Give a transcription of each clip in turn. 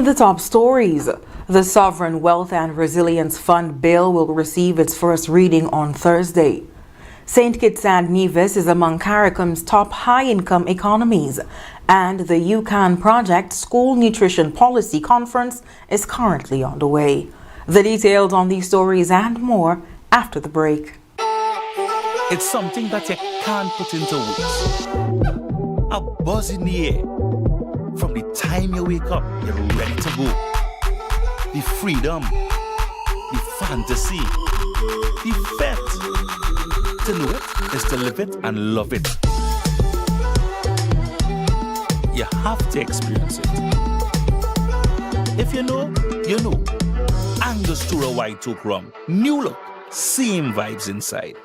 In the top stories, the Sovereign Wealth and Resilience Fund bill will receive its first reading on Thursday. St. Kitts and Nevis is among CARICOM's top high-income economies, and the UCAN Project School Nutrition Policy Conference is currently underway. The details on these stories and more after the break. It's something that you can't put into words. A buzz in the air. From the time you wake up, you're ready to go. The freedom, the fantasy, the fete. To know it is to live it and love it. You have to experience it. If you know, you know. Angostura White Oak Rum. New look, same vibes inside.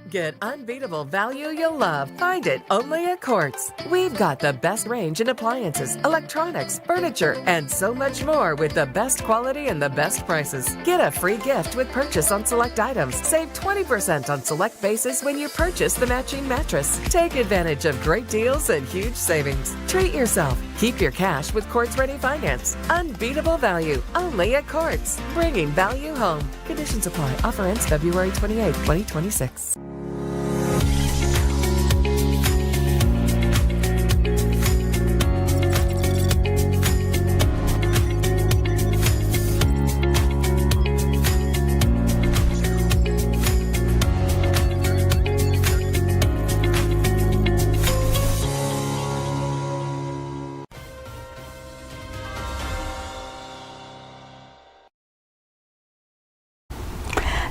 Get unbeatable value you'll love. Find it only at Courts. We've got the best range in appliances, electronics, furniture, and so much more with the best quality and the best prices. Get a free gift with purchase on select items. Save 20% on select bases when you purchase the matching mattress. Take advantage of great deals and huge savings. Treat yourself. Keep your cash with Courts Ready Finance. Unbeatable value only at Courts. Bringing value home. Conditions apply. Offer ends February 28, 2026.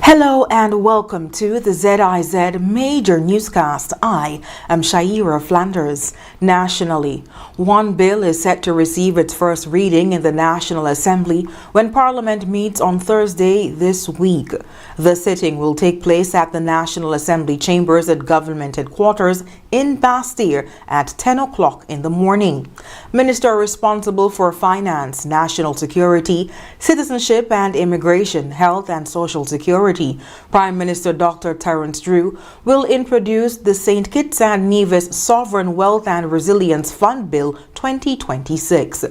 Hello and welcome to the ZIZ Major Newscast. I am Shaira Flanders. Nationally, one bill is set to receive its first reading in the National Assembly when Parliament meets on Thursday this week. The sitting will take place at the National Assembly chambers at Government Headquarters in Bastille at 10 o'clock in the morning. Minister responsible for Finance, National Security, Citizenship and Immigration, Health and Social Security, Prime Minister Dr. Terence Drew, will introduce the St. Kitts and Nevis Sovereign Wealth and Resilience Fund Bill 2026.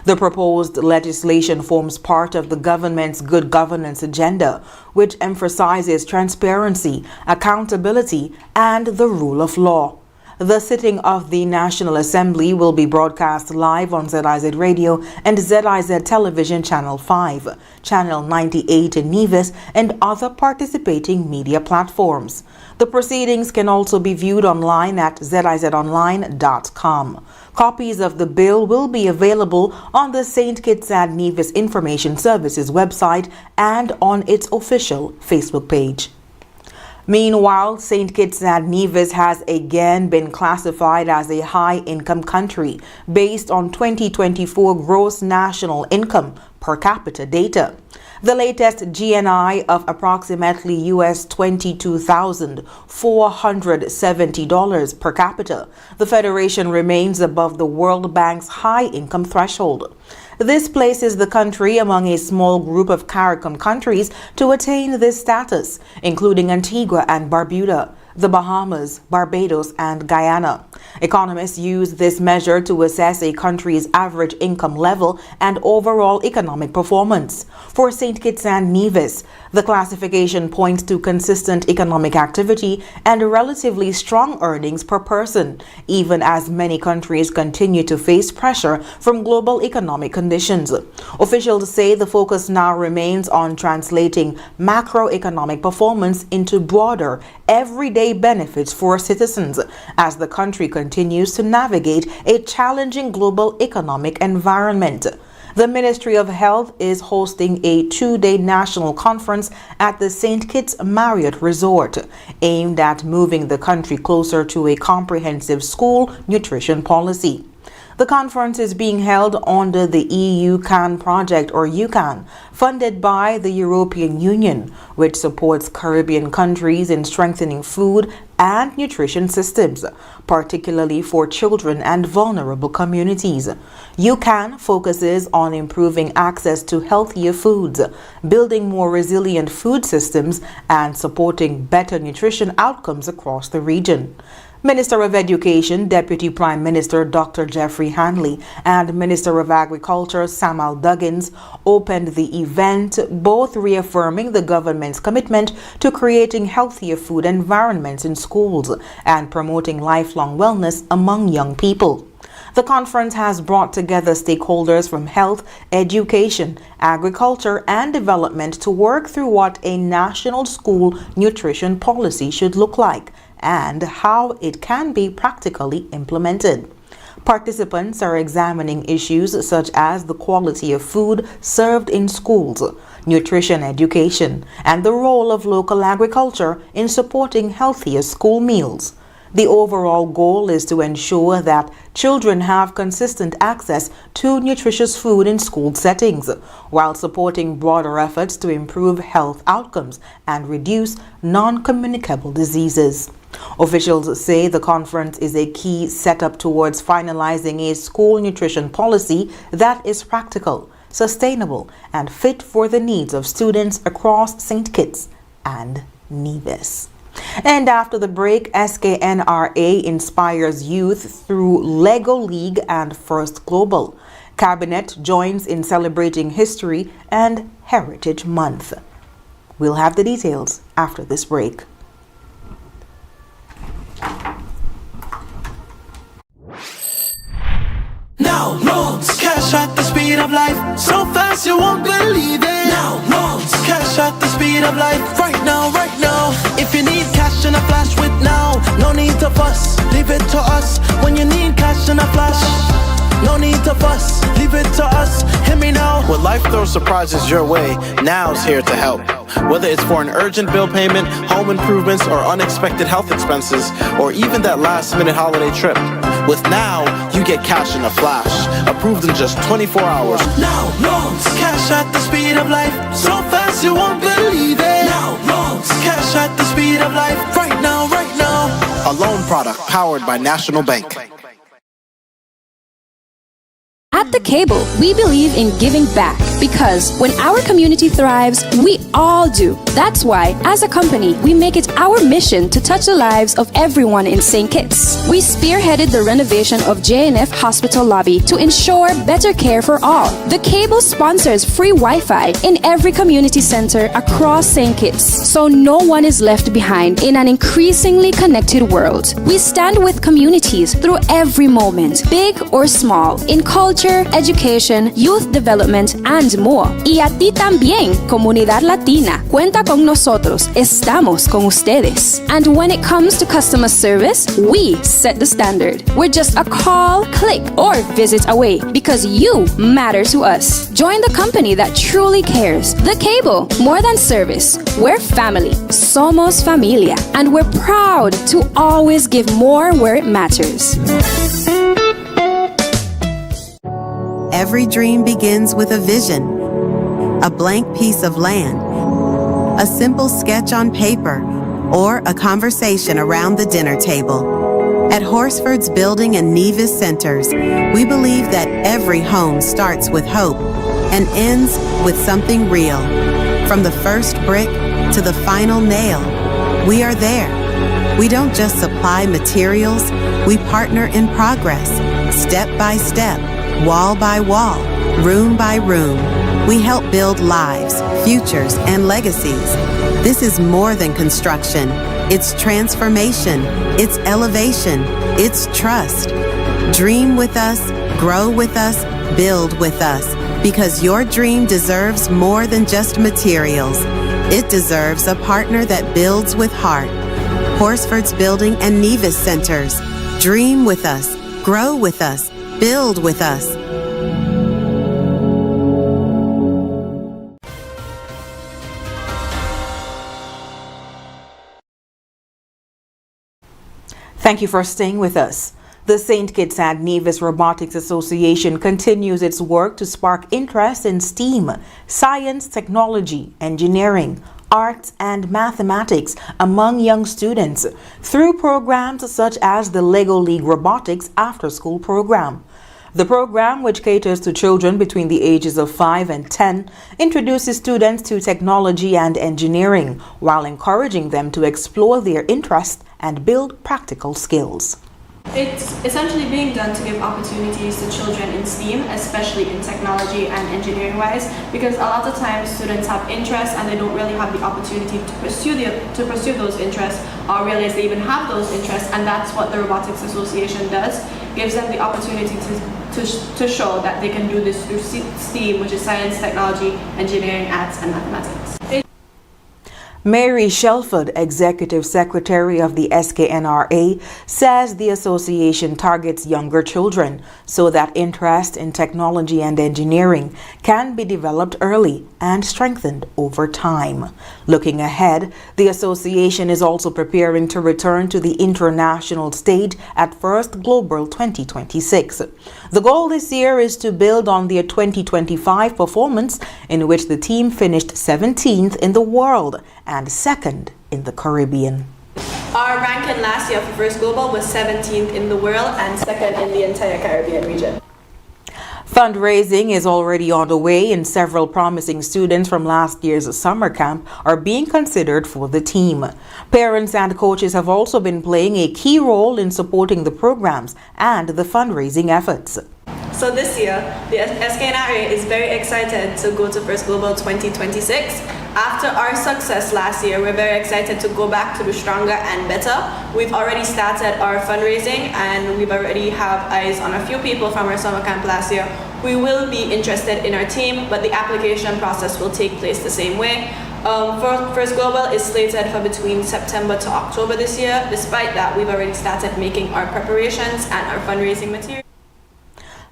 The proposed legislation forms part of the government's good governance agenda, which emphasizes transparency, accountability, and the rule of law. The sitting of the National Assembly will be broadcast live on ZIZ Radio and ZIZ Television Channel 5, Channel 98 in Nevis, and other participating media platforms. The proceedings can also be viewed online at zizonline.com. Copies of the bill will be available on the St. Kitts and Nevis Information Services website and on its official Facebook page. Meanwhile, St. Kitts and Nevis has again been classified as a high-income country based on 2024 gross national income per capita data. The latest GNI of approximately US $22,470 per capita. The Federation remains above the World Bank's high-income threshold. This places the country among a small group of CARICOM countries to attain this status, including Antigua and Barbuda, the Bahamas, Barbados, and Guyana. Economists use this measure to assess a country's average income level and overall economic performance. For St. Kitts and Nevis, the classification points to consistent economic activity and relatively strong earnings per person, even as many countries continue to face pressure from global economic conditions. Officials say the focus now remains on translating macroeconomic performance into broader, everyday benefits for citizens as the country continues to navigate a challenging global economic environment. The Ministry of Health is hosting a two-day national conference at the St. Kitts Marriott Resort, aimed at moving the country closer to a comprehensive school nutrition policy. The conference is being held under the UCAN Project, or UCAN, funded by the European Union, which supports Caribbean countries in strengthening food and nutrition systems, particularly for children and vulnerable communities. UCAN focuses on improving access to healthier foods, building more resilient food systems, and supporting better nutrition outcomes across the region. Minister of Education, Deputy Prime Minister Dr. Jeffrey Hanley, and Minister of Agriculture Samuel Duggins opened the event, both reaffirming the government's commitment to creating healthier food environments in schools and promoting lifelong wellness among young people. The conference has brought together stakeholders from health, education, agriculture, and development to work through what a national school nutrition policy should look like and how it can be practically implemented. Participants are examining issues such as the quality of food served in schools, nutrition education, and the role of local agriculture in supporting healthier school meals. The overall goal is to ensure that children have consistent access to nutritious food in school settings, while supporting broader efforts to improve health outcomes and reduce non-communicable diseases. Officials say the conference is a key step towards finalizing a school nutrition policy that is practical, sustainable, and fit for the needs of students across St. Kitts and Nevis. And after the break, SKNRA inspires youth through Lego League and First Global. Cabinet joins in celebrating History and Heritage Month. We'll have the details after this break. Now loans, cash at the speed of life, so fast you won't believe it. Now loans, cash at the speed of life, right now, right now. If you need cash in a flash with now, no need to fuss, leave it to us. When you need cash in a flash, no need to fuss, leave it to us. Hear me now. When life throws surprises your way, now's here to help. Whether it's for an urgent bill payment, home improvements, or unexpected health expenses, or even that last-minute holiday trip, with Now, you get cash in a flash, approved in just 24 hours. Now loans, cash at the speed of life, so fast you won't believe it. Now loans, cash at the speed of life, right now, right now. A loan product powered by National Bank. At The Cable, we believe in giving back because when our community thrives, we all do. That's why, as a company, we make it our mission to touch the lives of everyone in St. Kitts. We spearheaded the renovation of JNF Hospital lobby to ensure better care for all. The Cable sponsors free Wi-Fi in every community center across St. Kitts, so no one is left behind in an increasingly connected world. We stand with communities through every moment, big or small, in culture, education, youth development, and more. Y a ti también, comunidad latina. Cuenta con nosotros. Estamos con ustedes. And when it comes to customer service, we set the standard. We're just a call, click, or visit away because you matter to us. Join the company that truly cares. The Cable, more than service. We're family. Somos familia. And we're proud to always give more where it matters. Every dream begins with a vision, a blank piece of land, a simple sketch on paper, or a conversation around the dinner table. At Horsford's Building and Nevis Centers, we believe that every home starts with hope and ends with something real. From the first brick to the final nail, we are there. We don't just supply materials, we partner in progress, step by step, wall by wall, room by room. We help build lives, futures, and legacies. This is more than construction. It's transformation. It's elevation. It's trust. Dream with us, grow with us, build with us, because your dream deserves more than just materials. It deserves a partner that builds with heart. Horsford's Building and Nevis Centers. Dream with us, grow with us, build with us. Thank you for staying with us. The St. Kitts and Nevis Robotics Association continues its work to spark interest in STEAM, science, technology, engineering, arts, and mathematics among young students through programs such as the Lego League Robotics After-School Program. The program, which caters to children between the ages of 5 and 10, introduces students to technology and engineering while encouraging them to explore their interests and build practical skills. It's essentially being done to give opportunities to children in STEAM, especially in technology and engineering wise, because a lot of times students have interests and they don't really have the opportunity to pursue those interests or realize they even have those interests, and that's what the Robotics Association does. Gives them the opportunity to show that they can do this through STEAM, which is science, technology, engineering, arts, and mathematics. Mary Shelford, Executive Secretary of the SKNRA, says the association targets younger children so that interest in technology and engineering can be developed early and strengthened over time. Looking ahead, the association is also preparing to return to the international stage at First Global 2026. The goal this year is to build on their 2025 performance, in which the team finished 17th in the world and second in the Caribbean. Our ranking last year for First Global was 17th in the world and second in the entire Caribbean region. Fundraising is already on the way, and several promising students from last year's summer camp are being considered for the team. Parents and coaches have also been playing a key role in supporting the programs and the fundraising efforts. So this year, the SKNRA is very excited to go to First Global 2026. After our success last year, we're very excited to go back to do stronger and better. We've already started our fundraising and we've already have eyes on a few people from our summer camp last year. We will be interested in our team, but the application process will take place the same way. First Global is slated for between September to October this year. Despite that, we've already started making our preparations and our fundraising material.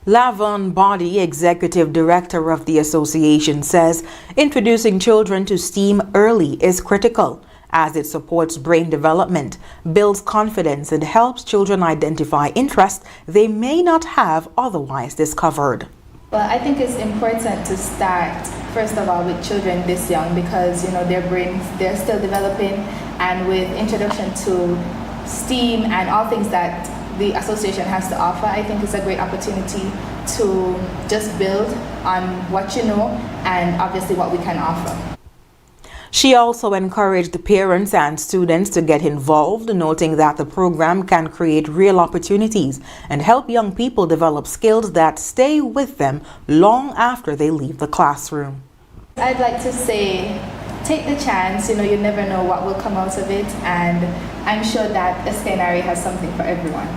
Lavon Body, Executive Director of the association, says introducing children to STEAM early is critical, as it supports brain development, builds confidence, and helps children identify interests they may not have otherwise discovered. Well, I think it's important to start, first of all, with children this young because, their brains, they're still developing, and with introduction to STEAM and all things that the association has to offer, I think it's a great opportunity to just build on what you know and obviously what we can offer. She also encouraged parents and students to get involved, noting that the program can create real opportunities and help young people develop skills that stay with them long after they leave the classroom. I'd like to say, take the chance, you never know what will come out of it, and I'm sure that SKNRA has something for everyone.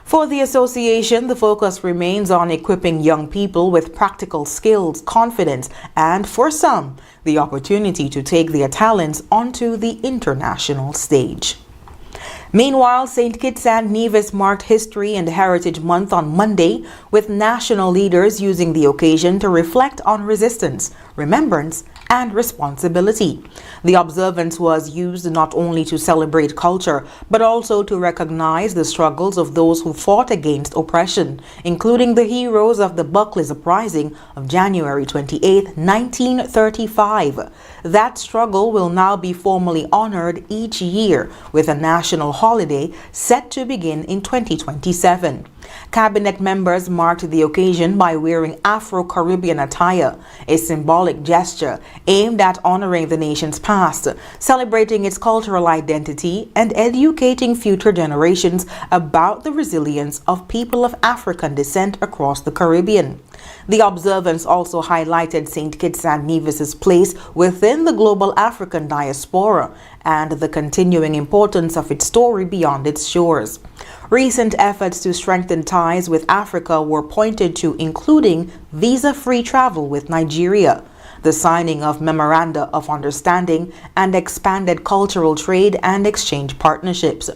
For the association, the focus remains on equipping young people with practical skills, confidence, and for some, the opportunity to take their talents onto the international stage. Meanwhile, St. Kitts and Nevis marked History and Heritage Month on Monday, with national leaders using the occasion to reflect on resistance, remembrance, and responsibility. The observance was used not only to celebrate culture, but also to recognize the struggles of those who fought against oppression, including the heroes of the Buckley's Uprising of January 28, 1935. That struggle will now be formally honored each year with a national holiday set to begin in 2027. Cabinet members marked the occasion by wearing Afro-Caribbean attire, a symbolic gesture aimed at honoring the nation's past, celebrating its cultural identity, and educating future generations about the resilience of people of African descent across the Caribbean. The observance also highlighted St. Kitts and Nevis's place within the global African diaspora and the continuing importance of its story beyond its shores. Recent efforts to strengthen ties with Africa were pointed to, including visa-free travel with Nigeria, the signing of memoranda of understanding, and expanded cultural trade and exchange partnerships.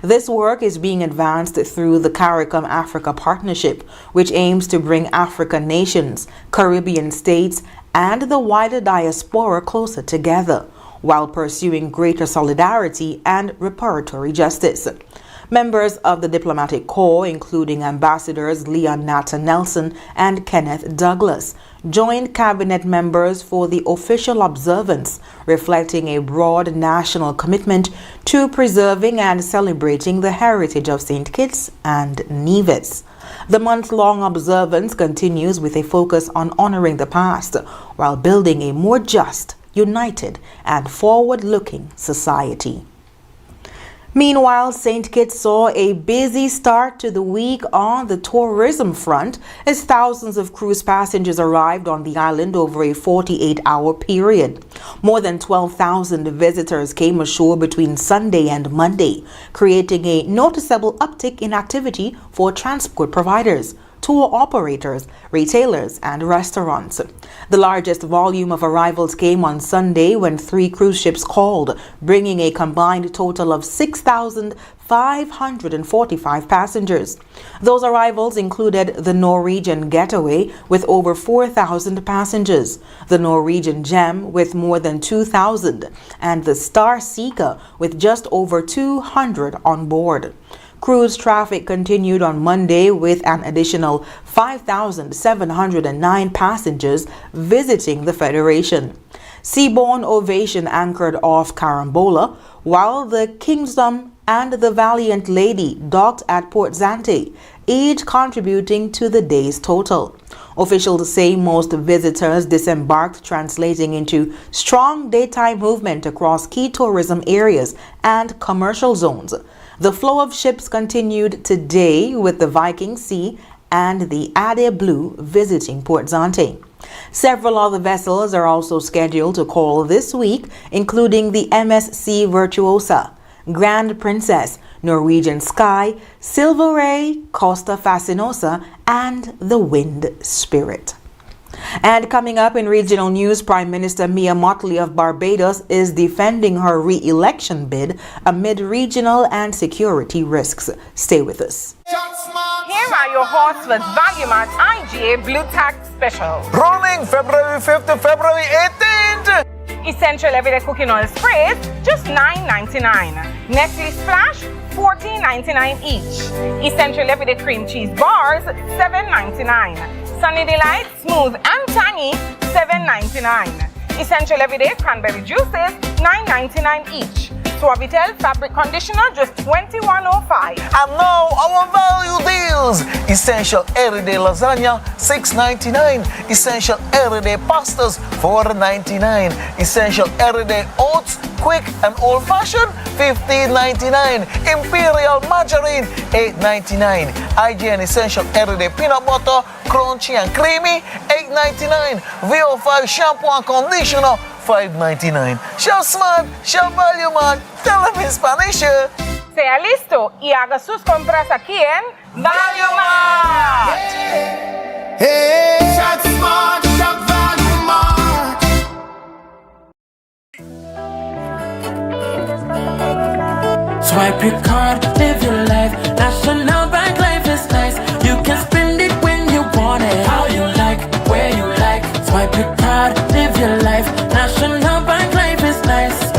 This work is being advanced through the CARICOM Africa Partnership, which aims to bring African nations, Caribbean states, and the wider diaspora closer together, while pursuing greater solidarity and reparatory justice. Members of the diplomatic corps, including Ambassadors Leon Natta Nelson and Kenneth Douglas, joined cabinet members for the official observance, reflecting a broad national commitment to preserving and celebrating the heritage of St. Kitts and Nevis. The month-long observance continues with a focus on honoring the past while building a more just, united, and forward-looking society. Meanwhile, St. Kitts saw a busy start to the week on the tourism front as thousands of cruise passengers arrived on the island over a 48-hour period. More than 12,000 visitors came ashore between Sunday and Monday, creating a noticeable uptick in activity for transport providers, tour operators, retailers, and restaurants. The largest volume of arrivals came on Sunday when 3 cruise ships called, bringing a combined total of 6,545 passengers. Those arrivals included the Norwegian Getaway with over 4,000 passengers, the Norwegian Gem with more than 2,000, and the Star Seeker with just over 200 on board. Cruise traffic continued on Monday with an additional 5,709 passengers visiting the Federation. Seabourn Ovation anchored off Carambola, while the Kingdom and the Valiant Lady docked at Port Zante, each contributing to the day's total. Officials say most visitors disembarked, translating into strong daytime movement across key tourism areas and commercial zones. The flow of ships continued today with the Viking Sea and the Ade Blue visiting Port Zante. Several other vessels are also scheduled to call this week, including the MSC Virtuosa, Grand Princess, Norwegian Sky, Silver Ray, Costa Fascinosa, and the Wind Spirit. And coming up in regional news, Prime Minister Mia Mottley of Barbados is defending her re-election bid amid regional and security risks. Stay with us. Here are your Horsford's Value Mart IGA Blue Tax Special. Rolling February 5th to February 18th. Essential Everyday Cooking Oil Sprays, just $9.99. Nestle Splash, $14.99 each. Essential Everyday Cream Cheese Bars, $7.99. Sunny Delight, Smooth and Tangy, $7.99. Essential Everyday Cranberry Juices, $9.99 each. Suavitel Fabric Conditioner, just $21.05. And now our value deals. Essential Everyday Lasagna, $6.99. Essential Everyday Pastas, $4.99. Essential Everyday Oats, Quick and Old Fashioned, $15.99. Imperial Margarine, $8.99. IGN Essential Everyday Peanut Butter, Crunchy and Creamy, $8.99. VO5 Shampoo and Conditioner, $5.99. Shell Smart, Shell Value Mart. Tell them in Spanish. Sea listo y haga sus compras aquí en Value Mart. Hey, Shop Smart, Shop Value Mart. Swipe your card, live your life. National Bank life is nice. You can spend it when you want it, how you like, where you like. Swipe your card, live your life. National Bank life is nice.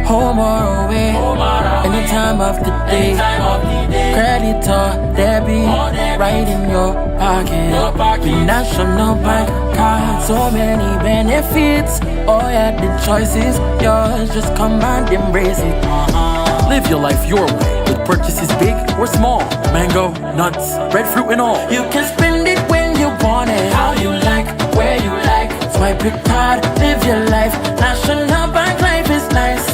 Home or away, any time of the day. Credit or debit, right in your pocket. With National Bank card, so many benefits. Oh yeah, the choice is yours. Just come and embrace it. Live your life your way with purchases big or small. Mango, nuts, breadfruit and all. You can spend it when you want it, how you like, where you like. Swipe your card, live your life. National Bank life is nice.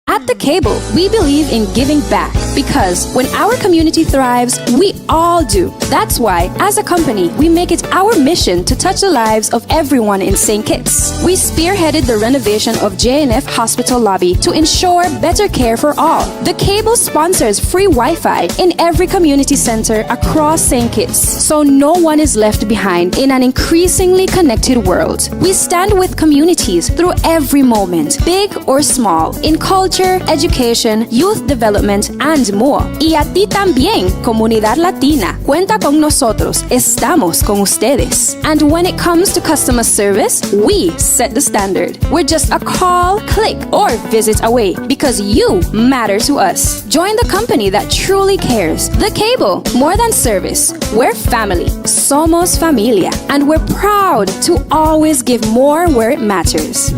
At The Cable, we believe in giving back because when our community thrives, we all do. That's why, as a company, we make it our mission to touch the lives of everyone in St. Kitts. We spearheaded the renovation of JNF Hospital lobby to ensure better care for all. The Cable sponsors free Wi-Fi in every community center across St. Kitts, so no one is left behind in an increasingly connected world. We stand with communities through every moment, big or small, in culture, education, youth development, and more. Y a ti también, Comunidad Latina. Cuenta con nosotros. Estamos con ustedes. And when it comes to customer service, we set the standard. We're just a call, click, or visit away because you matter to us. Join the company that truly cares. The Cable, more than service. We're family. Somos familia. And we're proud to always give more where it matters.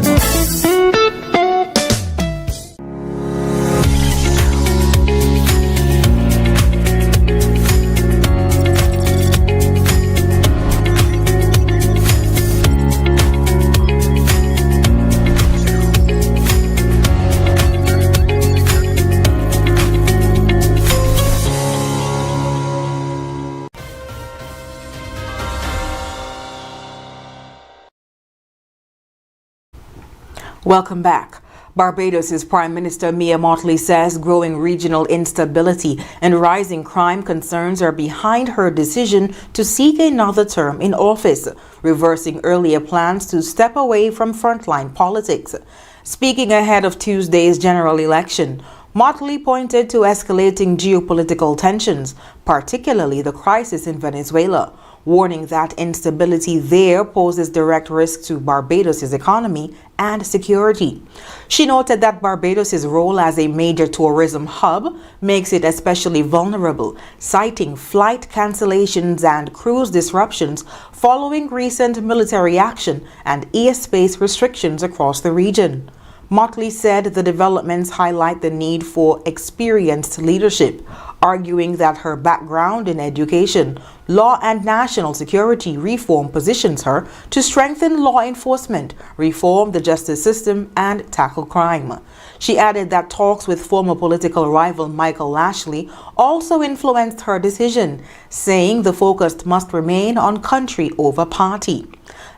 Welcome back. Barbados' Prime Minister Mia Mottley says growing regional instability and rising crime concerns are behind her decision to seek another term in office, reversing earlier plans to step away from frontline politics. Speaking ahead of Tuesday's general election, Mottley pointed to escalating geopolitical tensions, particularly the crisis in Venezuela, warning that instability there poses direct risk to Barbados' economy and security. She noted that Barbados' role as a major tourism hub makes it especially vulnerable, citing flight cancellations and cruise disruptions following recent military action and airspace restrictions across the region. Mottley said the developments highlight the need for experienced leadership, arguing that her background in education, law and national security reform positions her to strengthen law enforcement, reform the justice system, and tackle crime. She added that talks with former political rival Michael Lashley also influenced her decision, saying the focus must remain on country over party.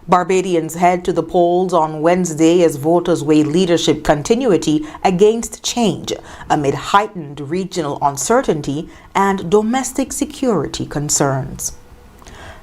Barbadians head to the polls on Wednesday as voters weigh leadership continuity against change amid heightened regional uncertainty and domestic security concerns.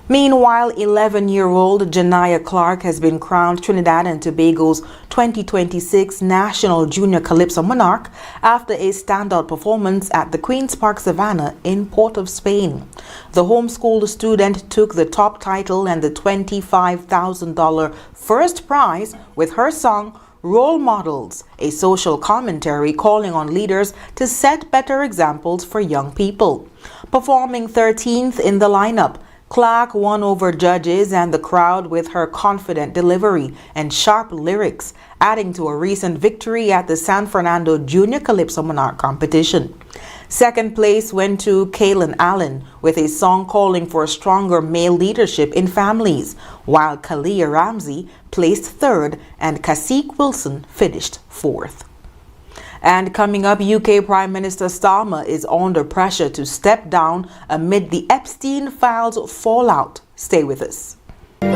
Meanwhile, 11-year-old Janiyah Clark has been crowned Trinidad and Tobago's 2026 National Junior Calypso Monarch after a standout performance at the Queen's Park Savannah in Port of Spain. The homeschooled student took the top title and the $25,000 first prize with her song Role Models, a social commentary calling on leaders to set better examples for young people. Performing 13th in the lineup, Clark won over judges and the crowd with her confident delivery and sharp lyrics, adding to a recent victory at the San Fernando Junior Calypso Monarch competition. Second place went to Kaylin Allen with a song calling for stronger male leadership in families, while Kalia Ramsey placed third and Cacique Wilson finished fourth. And coming up, UK Prime Minister Starmer is under pressure to step down amid the Epstein files fallout. Stay with us. In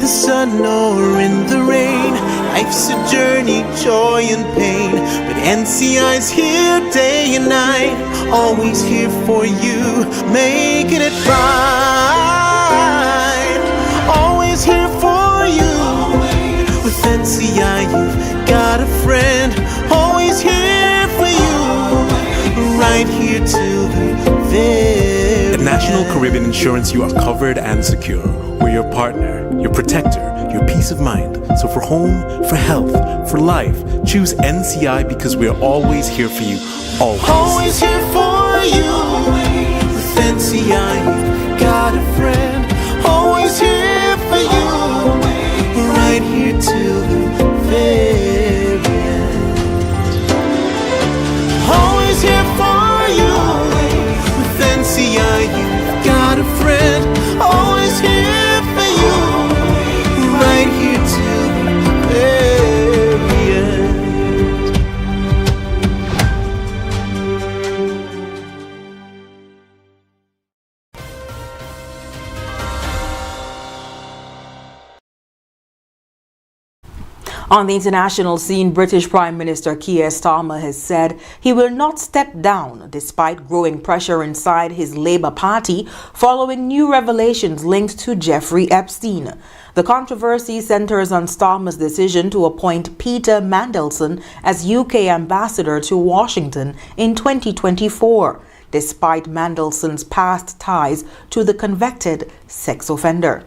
the sun or in the rain, life's a journey, joy and pain. But NCI's here day and night, always here for you, making it right. Always here for you. With NCI, you've got a friend, always here for you, right here till the very At National Caribbean Insurance, you are covered and secure. We're your partner, your protector, your peace of mind. So for home, for health, for life, choose NCI because we're always here for you, always. Always here for you. With NCI, you've got a friend, always here for you, right here till the very end. Always here for you. With NCI, you've got a friend, always here for you, right here till the very end. On the international scene, British Prime Minister Keir Starmer has said he will not step down despite growing pressure inside his Labour Party following new revelations linked to Jeffrey Epstein. The controversy centers on Starmer's decision to appoint Peter Mandelson as UK ambassador to Washington in 2024, despite Mandelson's past ties to the convicted sex offender.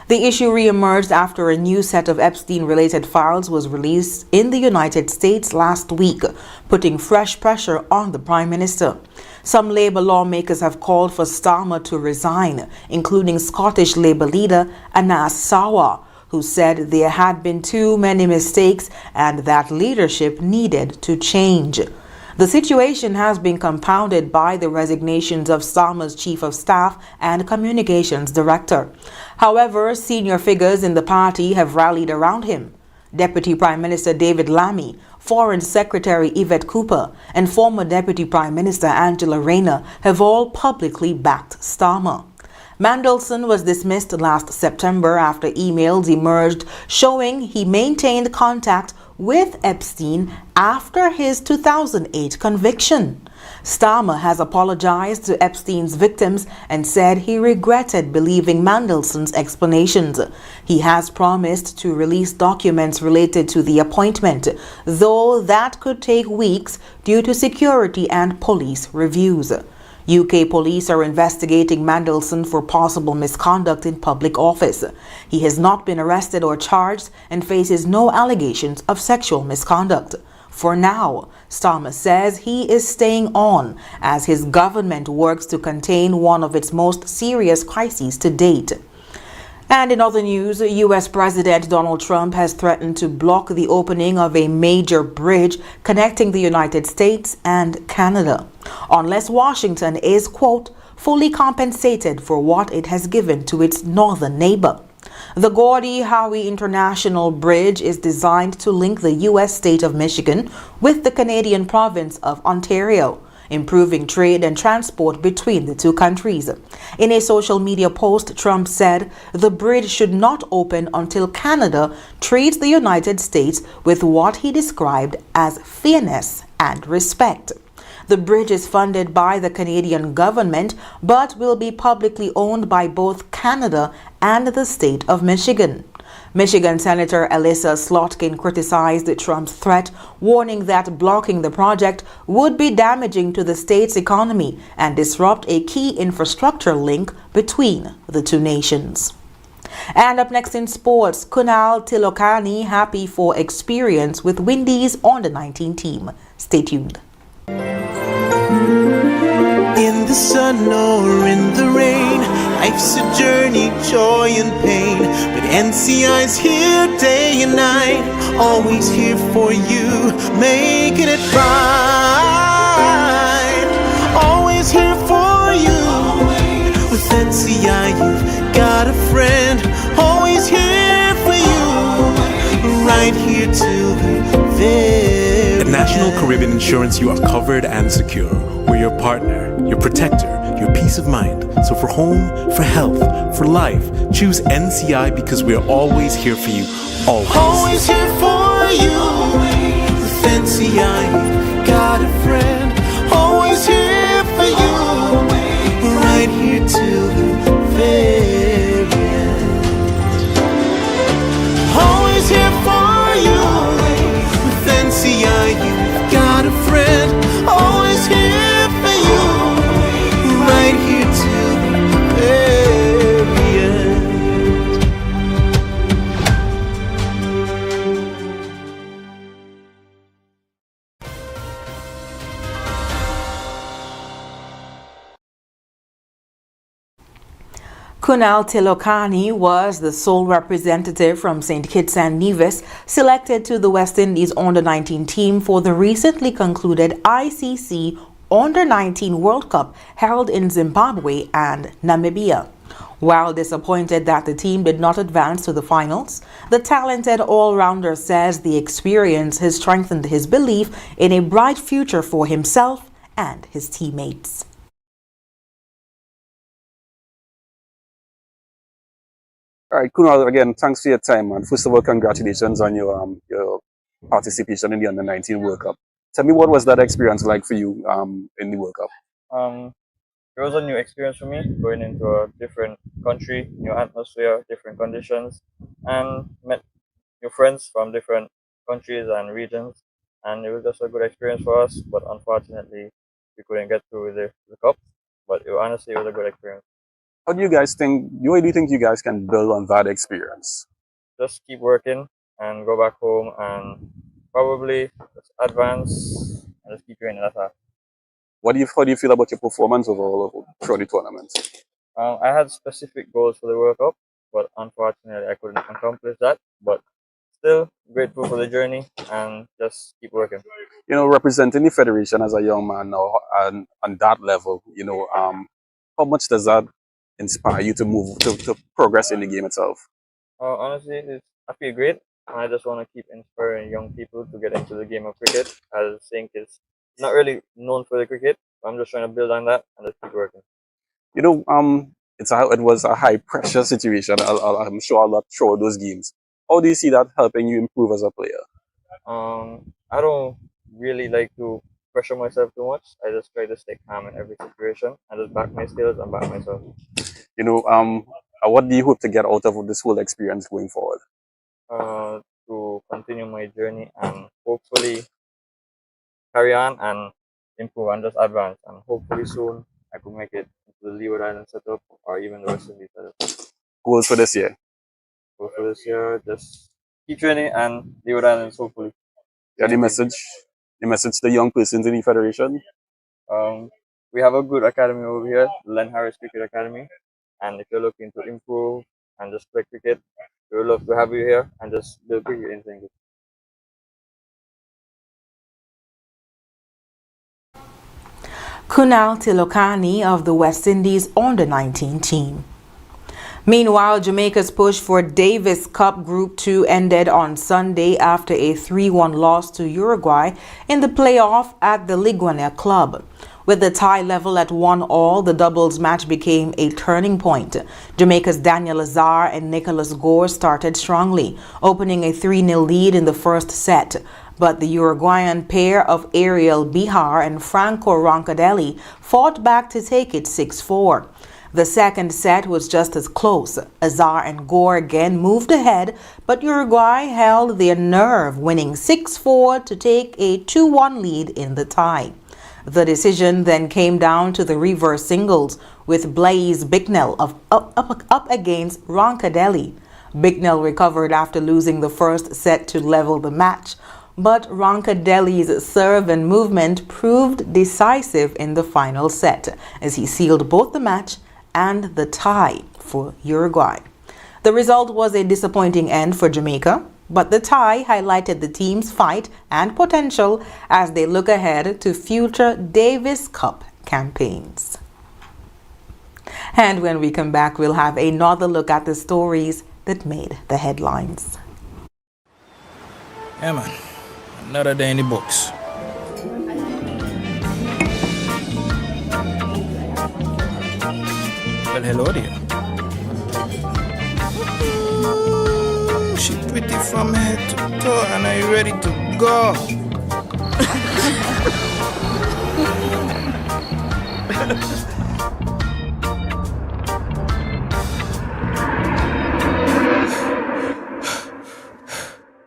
The issue re-emerged after a new set of Epstein-related files was released in the United States last week, putting fresh pressure on the Prime Minister. Some Labour lawmakers have called for Starmer to resign, including Scottish Labour leader Anas Sarwar, who said there had been too many mistakes and that leadership needed to change. The situation has been compounded by the resignations of Starmer's Chief of Staff and Communications Director. However, senior figures in the party have rallied around him. Deputy Prime Minister David Lammy, Foreign Secretary Yvette Cooper, and former Deputy Prime Minister Angela Rayner have all publicly backed Starmer. Mandelson was dismissed last September after emails emerged showing he maintained contact with Epstein after his 2008 conviction. Starmer has apologized to Epstein's victims and said he regretted believing Mandelson's explanations. He has promised to release documents related to the appointment, though that could take weeks due to security and police reviews. UK police are investigating Mandelson for possible misconduct in public office. He has not been arrested or charged and faces no allegations of sexual misconduct. For now, Starmer says he is staying on as his government works to contain one of its most serious crises to date. And in other news, U.S. President Donald Trump has threatened to block the opening of a major bridge connecting the United States and Canada, unless Washington is, quote, fully compensated for what it has given to its northern neighbor. The Gordie Howe International Bridge is designed to link the U.S. state of Michigan with the Canadian province of Ontario, improving trade and transport between the two countries. In a social media post, Trump said the bridge should not open until Canada treats the United States with what he described as fairness and respect. The bridge is funded by the Canadian government, but will be publicly owned by both Canada and the state of Michigan. Michigan Senator Alyssa Slotkin criticized Trump's threat, warning that blocking the project would be damaging to the state's economy and disrupt a key infrastructure link between the two nations. And up next in sports, Kunal Tilokani happy for experience with Windies under-19 team. Stay tuned. In the sun or in the rain, life's a journey, joy and pain. But NCI's here day and night, always here for you, making it right. Always here for you. With NCI, you've got a friend, always here for you, right here till the very At National Caribbean Insurance, you are covered and secure. We're your partner, your protector, your peace of mind. So for home, for health, for life, choose NCI because we're always here for you. Always. Always here for you. With NCI, you've got a friend, always here for you, right here till the very end. Always here for you. With NCI, you've got a friend, always here for you, right here till the very end. Kunal Tilokani was the sole representative from St. Kitts and Nevis selected to the West Indies under-19 team for the recently concluded ICC Under-19 World Cup held in Zimbabwe and Namibia. While disappointed that the team did not advance to the finals, the talented all-rounder says the experience has strengthened his belief in a bright future for himself and his teammates. All right, Kunal, again, thanks for your time, man. First of all, congratulations on your participation in the Under-19 World Cup. Tell me, what was that experience like for you in the World Cup? It was a new experience for me, going into a different country, new atmosphere, different conditions, and met new friends from different countries and regions. And it was just a good experience for us, but unfortunately, we couldn't get through the cup. But honestly, it was a good experience. How do you guys think, where do you think you guys can build on that experience? Just keep working and go back home and probably just advance and just keep training. That's all. How do you feel about your performance overall throughout the tournament? I had specific goals for the World Cup, but unfortunately I couldn't accomplish that. But still grateful for the journey and just keep working. You know, representing the federation as a young man now and on that level, how much does that inspire you to move to progress in the game itself? Honestly, I feel great. I just want to keep inspiring young people to get into the game of cricket. I think it's not really known for the cricket. I'm just trying to build on that and just keep working. it was a high pressure situation. I'm sure a lot throughout those games. How do you see that helping you improve as a player? I don't really like to pressure myself too much. I just try to stay calm in every situation and just back my skills and back myself. You know, what do you hope to get out of this whole experience going forward? To continue my journey and hopefully carry on and improve and just advance. And hopefully soon I could make it into the Leeward Island setup or even the West Indies setup. Goals for this year? Goals for this year, just keep training and Leeward Islands hopefully. Yeah, the message to the young persons in the Federation? We have a good academy over here, the Len Harris Cricket Academy. And if you're looking to improve and just play cricket, we would love to have you here and just build cricket in St. Kitts. Kunal Tilokani of the West Indies under-19 team. Meanwhile, Jamaica's push for Davis Cup Group 2 ended on Sunday after a 3-1 loss to Uruguay in the playoff at the Liguanea Club. With the tie level at 1-1, the doubles match became a turning point. Jamaica's Daniel Azar and Nicholas Gore started strongly, opening a 3-0 lead in the first set. But the Uruguayan pair of Ariel Bihar and Franco Roncadelli fought back to take it 6-4. The second set was just as close. Azar and Gore again moved ahead, but Uruguay held their nerve, winning 6-4 to take a 2-1 lead in the tie. The decision then came down to the reverse singles, with Blaise Bicknell up against Roncadelli. Bicknell recovered after losing the first set to level the match, but Roncadelli's serve and movement proved decisive in the final set, as he sealed both the match and the tie for Uruguay. The result was a disappointing end for Jamaica, but the tie highlighted the team's fight and potential as they look ahead to future Davis Cup campaigns. And when we come back, we'll have another look at the stories that made the headlines. Yeah, man. Another day in the books. Well, hello there. She pretty from head to toe, and are you ready to go?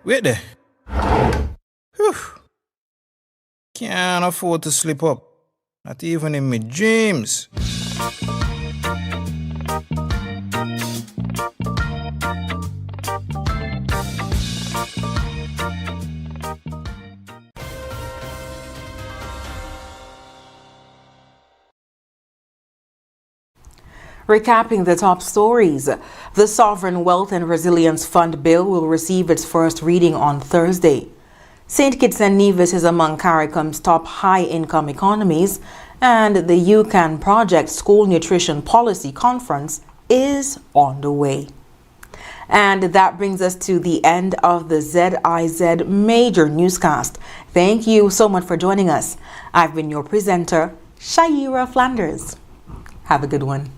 Wait there. Whew. Can't afford to slip up, not even in my dreams. Recapping the top stories, the Sovereign Wealth and Resilience Fund bill will receive its first reading on Thursday. St. Kitts and Nevis is among CARICOM's top high-income economies, and the UCAN Project School Nutrition Policy Conference is on the way. And that brings us to the end of the ZIZ Major Newscast. Thank you so much for joining us. I've been your presenter, Shaira Flanders. Have a good one.